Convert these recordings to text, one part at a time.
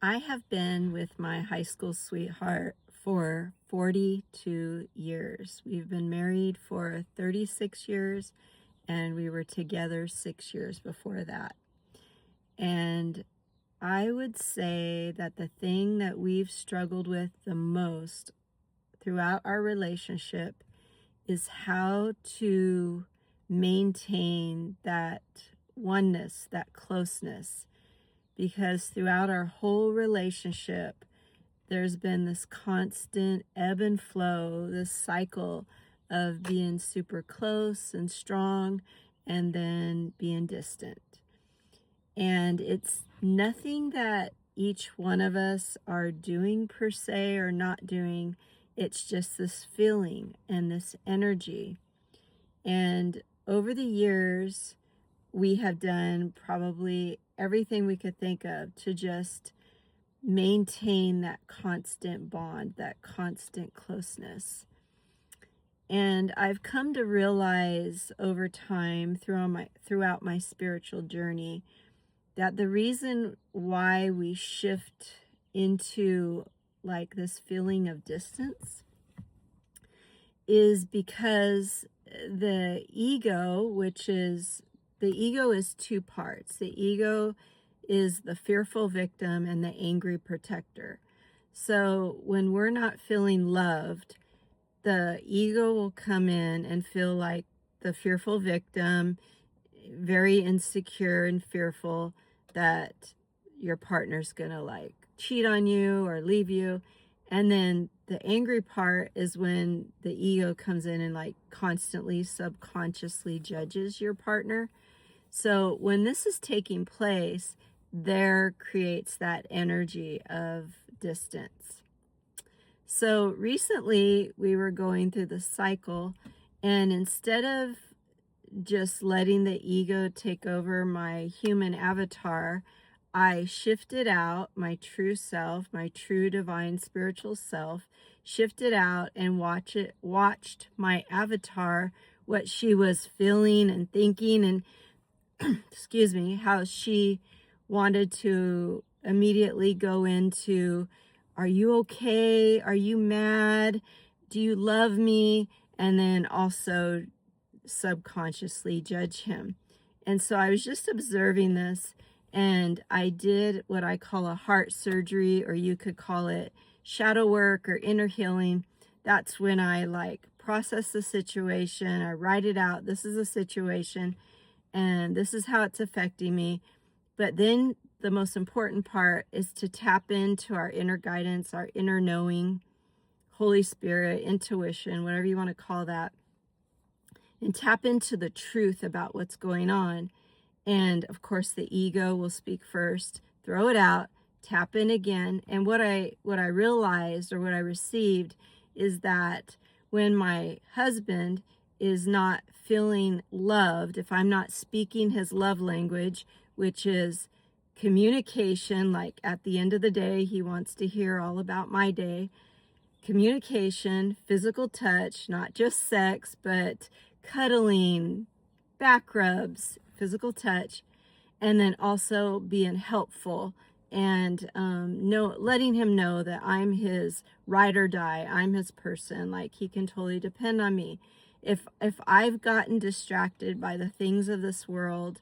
I have been with my high school sweetheart for 42 years. We've been married for 36 years and we were together 6 years before that. And I would say that the thing that we've struggled with the most throughout our relationship is how to maintain that oneness, that closeness, because throughout our whole relationship, there's been this constant ebb and flow, this cycle of being super close and strong and then being distant. And it's nothing that each one of us are doing per se or not doing. It's just this feeling and this energy. And over the years, we have done probably everything we could think of to just maintain that constant bond, that constant closeness. And I've come to realize over time throughout my spiritual journey that the reason why we shift into like this feeling of distance is because the ego is two parts. The ego is the fearful victim and the angry protector. So when we're not feeling loved, the ego will come in and feel like the fearful victim, very insecure and fearful that your partner's gonna like cheat on you or leave you. And then the angry part is when the ego comes in and like constantly subconsciously judges your partner. So when this is taking place, there creates that energy of distance. So recently we were going through the cycle, and instead of just letting the ego take over my human avatar, I shifted out my true self, my true divine spiritual self, shifted out and watched my avatar, what she was feeling and thinking, and excuse me, how she wanted to immediately go into, are you okay? Are you mad? Do you love me? And then also subconsciously judge him. And so I was just observing this, and I did what I call a heart surgery, or you could call it shadow work or inner healing. That's when I like process the situation, I write it out. This is a situation and this is how it's affecting me. But then the most important part is to tap into our inner guidance, our inner knowing, Holy Spirit, intuition, whatever you want to call that, and tap into the truth about what's going on. And of course, the ego will speak first, throw it out, tap in again. And what I realized, or what I received, is that when my husband is not feeling loved, if I'm not speaking his love language, which is communication, like at the end of the day, he wants to hear all about my day. Communication, physical touch, not just sex, but cuddling, back rubs, physical touch, and then also being helpful and letting him know that I'm his ride or die, I'm his person, like he can totally depend on me. If I've gotten distracted by the things of this world,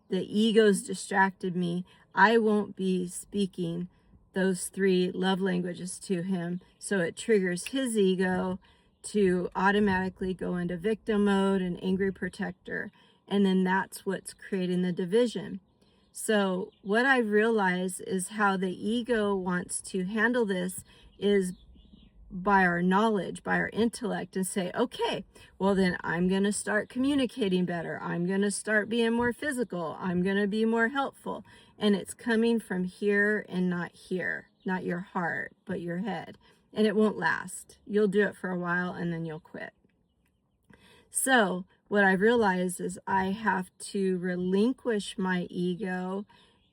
the ego's distracted me, I won't be speaking those three love languages to him. So it triggers his ego to automatically go into victim mode and angry protector. And then that's what's creating the division. So what I've realized is how the ego wants to handle this is by our knowledge, by our intellect, and say, okay, well then I'm going to start communicating better. I'm going to start being more physical. I'm going to be more helpful. And it's coming from here and not here, not your heart, but your head. And it won't last. You'll do it for a while and then you'll quit. So what I realized is I have to relinquish my ego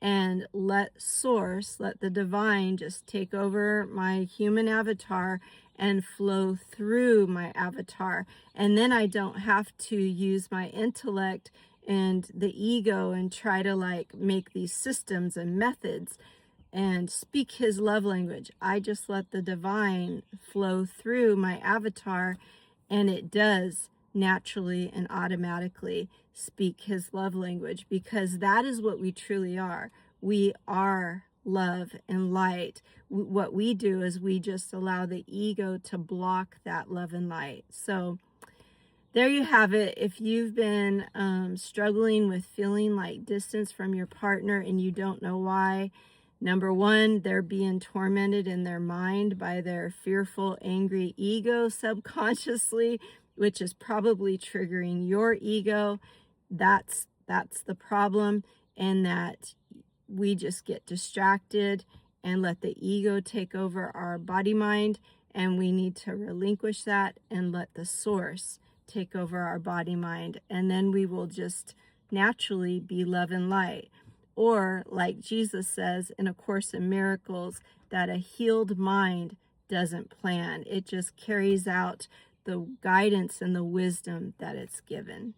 and let source, let the divine just take over my human avatar and flow through my avatar. And then I don't have to use my intellect and the ego and try to like make these systems and methods. and speak his love language. I just let the divine flow through my avatar, and it does naturally and automatically speak his love language, because that is what we truly are. We are love and light. What we do is we just allow the ego to block that love and light. So there you have it. If you've been struggling with feeling like distance from your partner and you don't know why, number one, they're being tormented in their mind by their fearful, angry ego subconsciously, which is probably triggering your ego. That's the problem, and that we just get distracted and let the ego take over our body mind, and we need to relinquish that and let the source take over our body mind, and then we will just naturally be love and light. Or like Jesus says in A Course in Miracles, that a healed mind doesn't plan, it just carries out the guidance and the wisdom that it's given.